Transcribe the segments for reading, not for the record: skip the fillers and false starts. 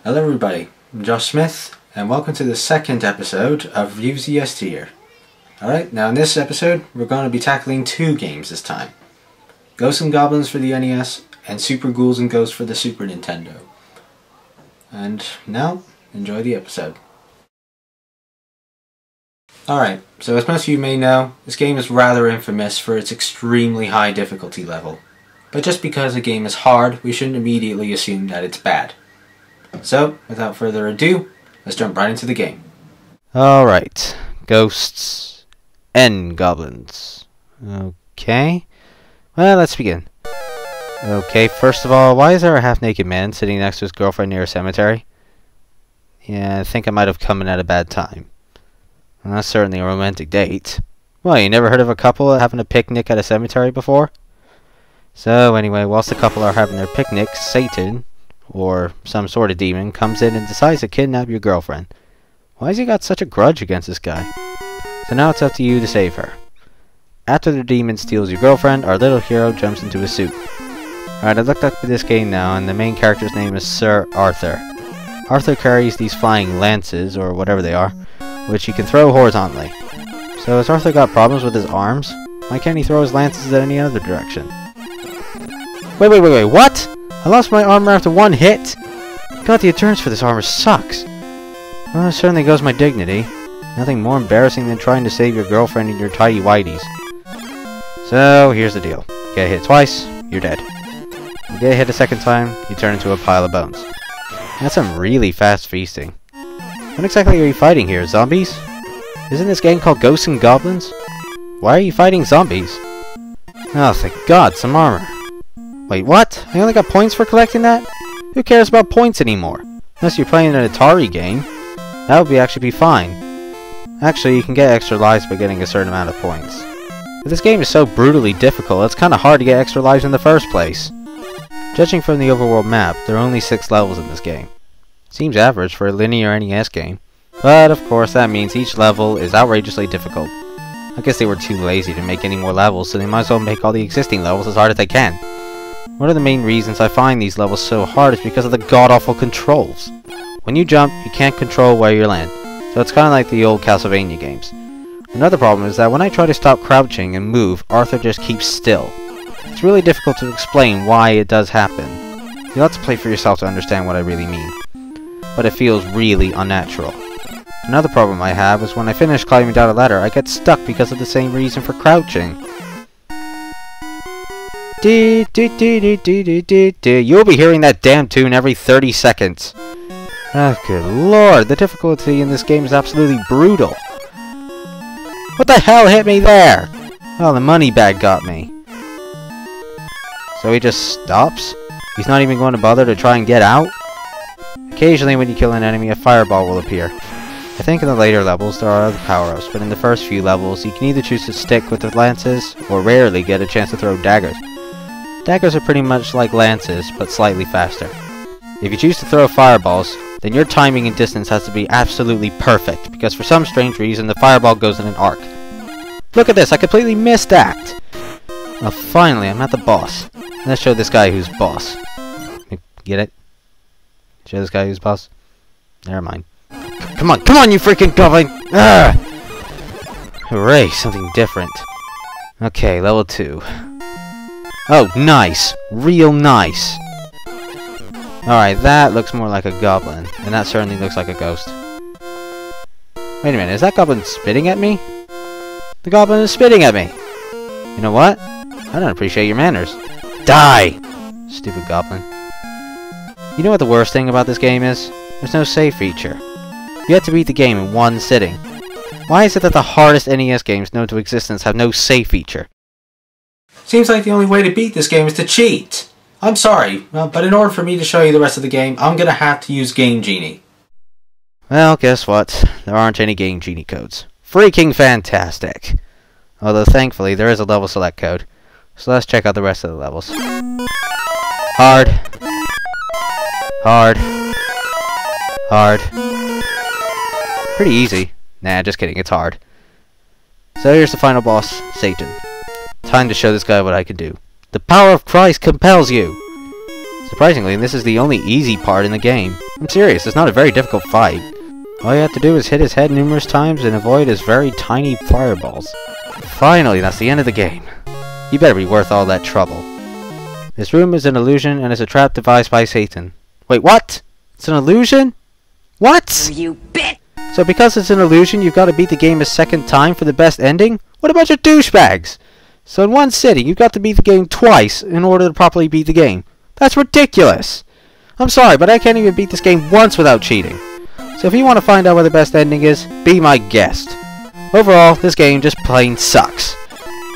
Hello everybody, I'm Josh Smith and welcome to the second episode of Reviews of Yesteryear. Alright, now in this episode we're going to be tackling two games this time. Ghosts and Goblins for the NES and Super Ghouls and Ghosts for the Super Nintendo. And now, enjoy the episode. Alright, so as most of you may know, this game is rather infamous for its extremely high difficulty level. But just because a game is hard, we shouldn't immediately assume that it's bad. So, without further ado, let's jump right into the game. Alright, Ghosts and Goblins. Okay, well, let's begin. Okay, first of all, why is there a half-naked man sitting next to his girlfriend near a cemetery? Yeah, I think I might have come in at a bad time. Well, that's certainly a romantic date. Well, you never heard of a couple having a picnic at a cemetery before? So, anyway, whilst the couple are having their picnic, Satan, or some sort of demon, comes in and decides to kidnap your girlfriend. Why has he got such a grudge against this guy? So now it's up to you to save her. After the demon steals your girlfriend, our little hero jumps into a suit. Alright, I looked up this game now, and the main character's name is Sir Arthur. Arthur carries these flying lances, or whatever they are, which he can throw horizontally. So has Arthur got problems with his arms? Why can't he throw his lances in any other direction? Wait, what? I lost my armor after one hit? God, the endurance for this armor sucks. Well, it certainly goes my dignity. Nothing more embarrassing than trying to save your girlfriend in your tidy whities. So, here's the deal. You get hit twice, you're dead. You get hit a second time, you turn into a pile of bones. That's some really fast feasting. What exactly are you fighting here, zombies? Isn't this game called Ghosts and Goblins? Why are you fighting zombies? Oh, thank God, some armor. Wait, what? I only got points for collecting that? Who cares about points anymore? Unless you're playing an Atari game. That would actually be fine. Actually, you can get extra lives by getting a certain amount of points. But this game is so brutally difficult, it's kinda hard to get extra lives in the first place. Judging from the overworld map, there are only 6 levels in this game. Seems average for a linear NES game. But, of course, that means each level is outrageously difficult. I guess they were too lazy to make any more levels, so they might as well make all the existing levels as hard as they can. One of the main reasons I find these levels so hard is because of the god-awful controls. When you jump, you can't control where you land, so it's kinda like the old Castlevania games. Another problem is that when I try to stop crouching and move, Arthur just keeps still. It's really difficult to explain why it does happen. You'll have to play for yourself to understand what I really mean. But it feels really unnatural. Another problem I have is when I finish climbing down a ladder, I get stuck because of the same reason for crouching. You'll be hearing that damn tune every 30 seconds. Oh, good lord, the difficulty in this game is absolutely brutal. What the hell hit me there? Oh, the money bag got me. So he just stops? He's not even going to bother to try and get out? Occasionally when you kill an enemy, a fireball will appear. I think in the later levels there are other power-ups, but in the first few levels you can either choose to stick with the lances, or rarely get a chance to throw daggers. Daggers are pretty much like lances, but slightly faster. If you choose to throw fireballs, then your timing and distance has to be absolutely perfect, because for some strange reason the fireball goes in an arc. Look at this, I completely missed that! Well, finally, I'm at the boss. Let's show this guy who's boss. Get it? Show this guy who's boss? Never mind. Come on, you freaking goblin! Ugh! Hooray, something different. Okay, level 2. Oh, nice! Real nice! Alright, that looks more like a goblin, and that certainly looks like a ghost. Wait a minute, is that goblin spitting at me? The goblin is spitting at me! You know what? I don't appreciate your manners. Die! Stupid goblin. You know what the worst thing about this game is? There's no save feature. You have to beat the game in one sitting. Why is it that the hardest NES games known to existence have no save feature? Seems like the only way to beat this game is to cheat. I'm sorry, but in order for me to show you the rest of the game, I'm gonna have to use Game Genie. Well, guess what? There aren't any Game Genie codes. Freaking fantastic! Although thankfully there is a level select code. So let's check out the rest of the levels. Hard. Hard. Hard. Pretty easy. Nah, just kidding, it's hard. So here's the final boss, Satan. Time to show this guy what I can do. The power of Christ compels you! Surprisingly, this is the only easy part in the game. I'm serious, it's not a very difficult fight. All you have to do is hit his head numerous times and avoid his very tiny fireballs. Finally, that's the end of the game. You better be worth all that trouble. This room is an illusion and is a trap devised by Satan. Wait, what? It's an illusion? What? You bitch! So because it's an illusion, you've got to beat the game a second time for the best ending? What a bunch of douchebags! So in one sitting, you've got to beat the game twice in order to properly beat the game. That's ridiculous! I'm sorry, but I can't even beat this game once without cheating. So if you want to find out where the best ending is, be my guest. Overall, this game just plain sucks.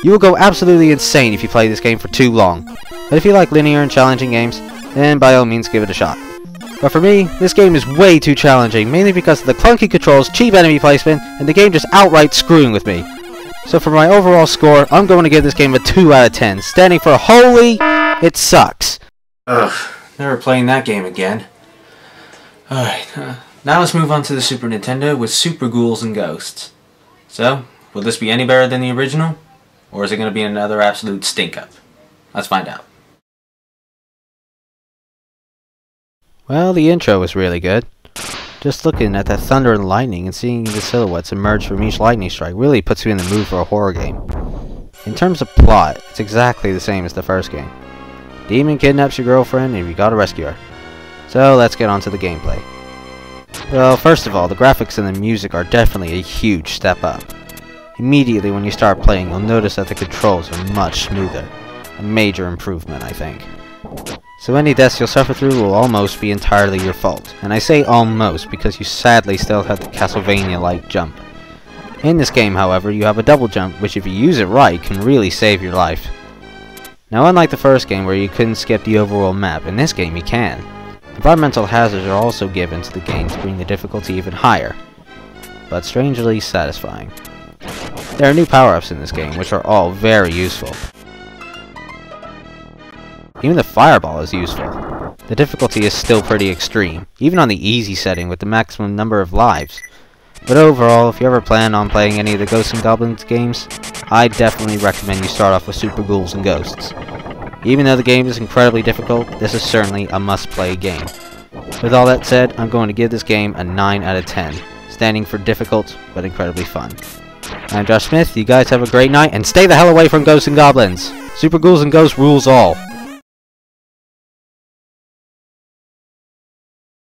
You will go absolutely insane if you play this game for too long. But if you like linear and challenging games, then by all means give it a shot. But for me, this game is way too challenging, mainly because of the clunky controls, cheap enemy placement, and the game just outright screwing with me. So for my overall score, I'm going to give this game a 2 out of 10, standing for holy, it sucks. Ugh, never playing that game again. Alright, now let's move on to the Super Nintendo with Super Ghouls and Ghosts. So, will this be any better than the original? Or is it going to be another absolute stink-up? Let's find out. Well, the intro was really good. Just looking at that thunder and lightning and seeing the silhouettes emerge from each lightning strike really puts you in the mood for a horror game. In terms of plot, it's exactly the same as the first game. Demon kidnaps your girlfriend and you gotta rescue her. So let's get on to the gameplay. Well, first of all, the graphics and the music are definitely a huge step up. Immediately when you start playing, you'll notice that the controls are much smoother. A major improvement, I think. So any deaths you'll suffer through will almost be entirely your fault. And I say almost because you sadly still have the Castlevania-like jump. In this game, however, you have a double jump, which if you use it right, can really save your life. Now unlike the first game where you couldn't skip the overall map, in this game you can. Environmental hazards are also given to the game to bring the difficulty even higher, but strangely satisfying. There are new power-ups in this game, which are all very useful. Even the fireball is useful. The difficulty is still pretty extreme, even on the easy setting with the maximum number of lives. But overall, if you ever plan on playing any of the Ghosts and Goblins games, I definitely recommend you start off with Super Ghouls and Ghosts. Even though the game is incredibly difficult, this is certainly a must-play game. With all that said, I'm going to give this game a 9 out of 10, standing for difficult, but incredibly fun. I'm Josh Smith, you guys have a great night, and stay the hell away from Ghosts and Goblins! Super Ghouls and Ghosts rules all!